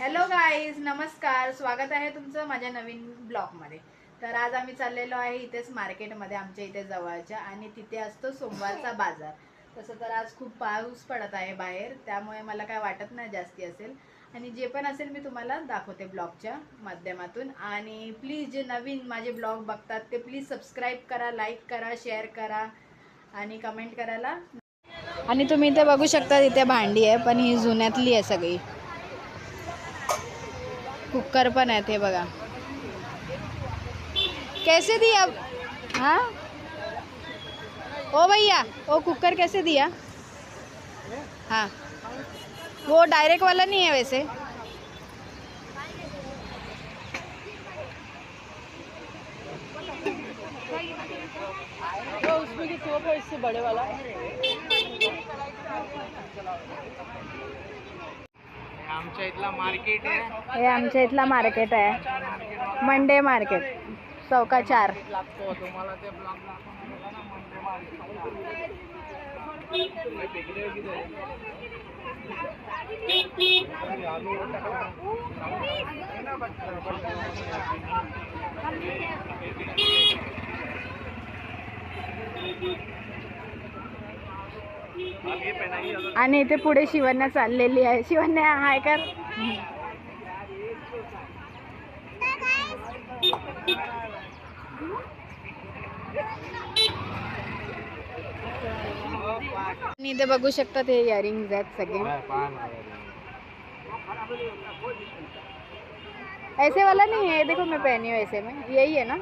Hello guys, नमस्कार. स्वागत आहे तुमचं माझ्या नवीन ब्लॉगमध्ये. तर आज आम्ही चाललेलो आहे इथेच मार्केटमध्ये, आमच्या इथे जवळच्या, आणि तिथे असतो सोमवारचा बाजार. तसं तर आज खूप पाऊस पडत आहे बाहेर, त्यामुळे मला काय वाटत नाही जास्ती असेल, आणि जे पण असेल मी तुम्हाला दाखवते ब्लॉगच्या माध्यमातून. आणि प्लीज जे नवीन माझे ब्लॉग बघतात ते प्लीज सबस्क्राईब करा, लाईक करा, शेअर करा आणि कमेंट करायला. आणि तुम्ही इथे बघू शकता, इथे भांडी आहे, पण ही जुन्यातली आहे सगळी. कुकर पण आहे ते बघा. कैसे दिया? हाँ ओ भैया, ओ कुकर कैसे दिया? हाँ, वो डायरेक्ट वाला नहीं है वैसे. वो उसमें की टोप है, इससे बड़े वाला. आमच्या इथला मार्केट आहे. हे आमच्या इथला मार्केट आहे, मंडे मार्केट, चौका 4. लागतो तुम्हाला ते ब्लॉग दाखवणार ना, म्हणजे मार्केट. आणि इथे पुढे शिवण्या चाललेली आहे. शिवण्या हाय कर. आणि इथे बघू शकता ते इयरिंग्स आहेत सगळे. ऐसे वाला नहीं है, देखो मैं पहनी हूँ ऐसे में, यही है ना,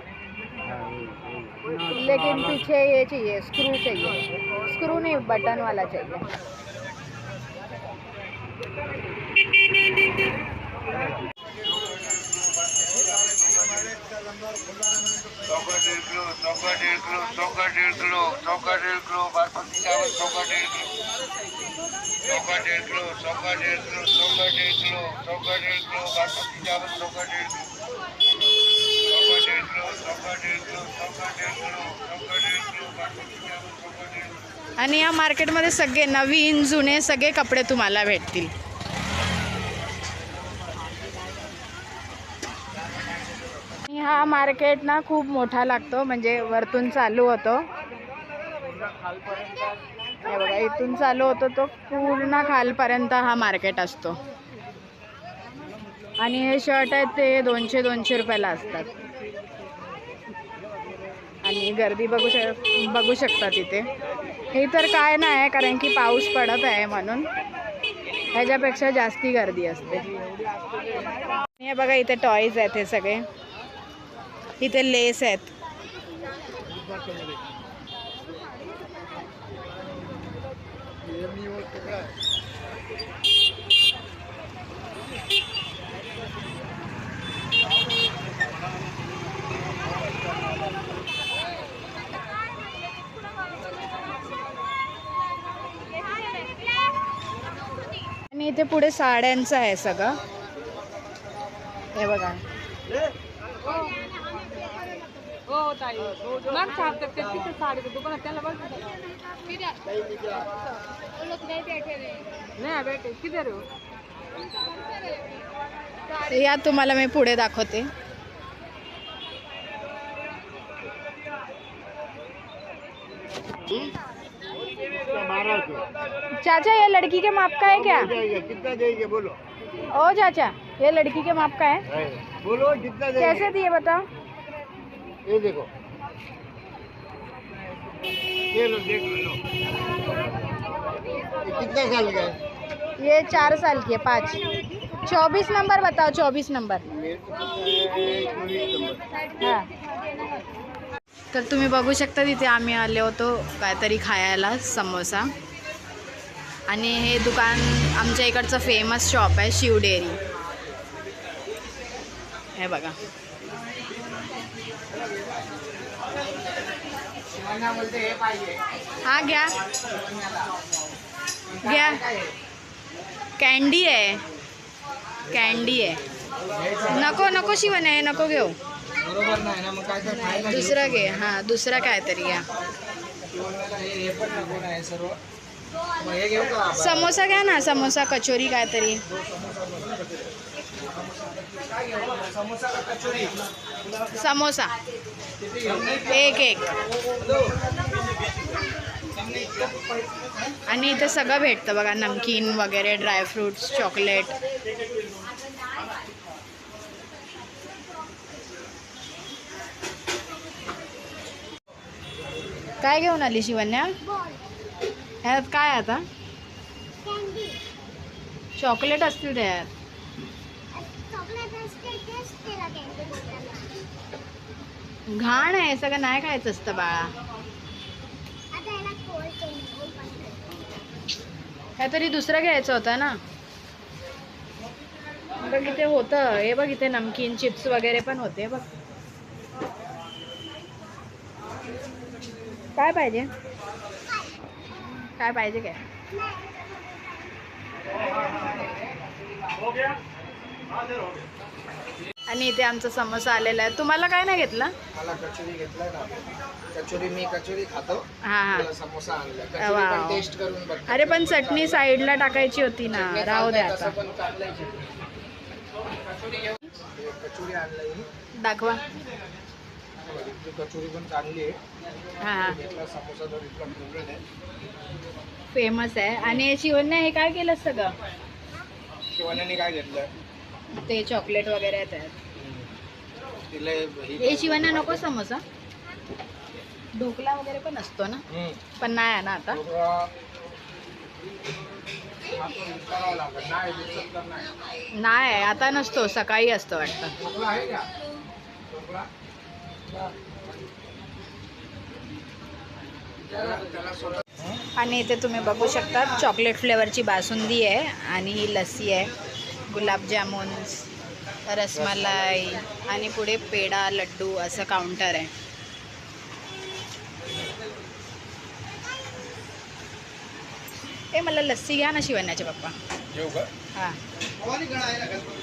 लेकिन पीछे ये चाहिए, स्क्रू चाहिए. स्क्रू नहीं, बटन वाला चाहिए. आणि या मार्केटमध्ये सगळे नवीन जुने सगळे कपडे तुम्हाला भेटतील. हा मार्केट ना खूप मोठा लागतो, म्हणजे वरतून चालू होतो, हे बघा, इथून चालू होतो तो पूर्ण खालपर्यंत हा मार्केट असतो. आणि हे शर्ट आहेत ते 200 रुपयाला असतात. आणि गर्दी बघू शकता तिथे. हे तर काय नाही, कारण की पाऊस पडत आहे म्हणून ह्याच्यापेक्षा जास्ती गर्दी असते. हे बघा, इथे टॉयज आहेत हे सगळे. इथे लेस आहेत. आणि इथे पुढे साड्यांचं आहे सगळं, हे बघा. हो ताई, मग छापतात ते तिथे साडीचं दुकान त्याला बघ. नाही बेटे किधर हो? या तुम्हाला मी पुढे दाखवते. चाचा, ये लड़की के माप का है क्या? कितना देंगे बोलो? ओ चाचा, ये लड़की के माप का है, बोलो कितना देंगे? कैसे दिए बताओ? ये देखो, ये लो, देख लो. ये कितना साल का है? ये 4 साल की है, 5. 24 नंबर बताओ, 24 नंबर. हां. तर तुम्ही बघू शकता, तिथे आम्ही आले होतो काहीतरी खायला, समोसा. आणि हे दुकान आमच्या इकडचं फेमस शॉप आहे, शिव डेअरी. हे बघा. हा घ्या घ्या, कॅन्डी आहे, कॅन्डी आहे. नको नको शिवण्या, हे नको घेऊ, बरोबर नाही ना, मग काय तर खायला दुसरं घे. हां, दुसरं काहीतरी घ्या. हे पण नको आहे सर्व. मग हे घेऊ का आपण? समोसा घ्या ना, समोसा कचोरी काहीतरी. काय घेऊ? समोसा का कचोरी? समोसा किती घेऊ? एक एक. आणि इथे सगळं भेटतं बघा, नमकीन वगैरे, ड्रायफ्रुट्स, चॉकलेट. काय घेऊन आली शिवन्या? ह्यात काय आता? चॉकलेट असतील त्यात. घाण आहे, सगळं नाही खायचं असतं बाळा. काहीतरी दुसरं घ्यायचं होतं ना. बघ इथे होतं, हे बघ इथे नमकीन चिप्स वगैरे पण होते बघ. काय पाहिजे? काय पाहिजे काय? आणि इथे आमचा समोसा आलेला आहे. तुम्हाला काय नाही घेतला? मला कचोरी घेतलाय ना. कचोरी मी कचोरी खातो. हां हां. मला समोसा आणला. कचोरी पण वाव. टेस्ट करून बघ. अरे पण चटणी साईडला टाकायची होती ना. चटणी राहू दे चालतंय, तसं आता. पण चांगलं आहे चटणी. कचोरी घेऊ. हे कचोरी आणलंय मी. दाखवा. इथली कचोरी पण चांगली आहे. हां हां. इथला समोसा तर इतका फेवरेट आहे. फेमस आहे. आणि शिवन्या हे काय केलं सगळं? शिवानीने काय घेतलं? ते चॉकलेट वगैरे आहे त्यात. तिला हे शिवन्या नको समोसा. ढोकला वगैरे पण असतो ना, पण नाही आहे ना आता. नाही आता नसतो, सकाळी असतो वाटतं. आणि इथे तुम्ही बघू शकता चॉकलेट फ्लेवरची बासुंदी आहे आणि ही लस्सी आहे, गुलाबजामुन, रसमलाई आणि पुढे पेढा, लड्डू असं काउंटर आहे. ए मला लस्सी घ्या ना शिवण्याचे पप्पा. येऊ का? हां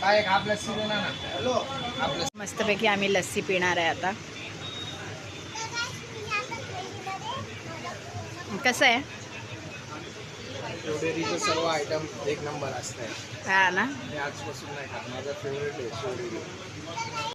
काय एक आपल्या सीजन ना. हॅलो आपलं मस्तपैकी आम्ही लस्सी पिणार आहे आता. कसं आहे? शिवडेरीचे सर्व आयटम एक नंबर असतात. हा ना. मी आजपासून नाही खात. माझा फेवरेट आहे शिवडेरी.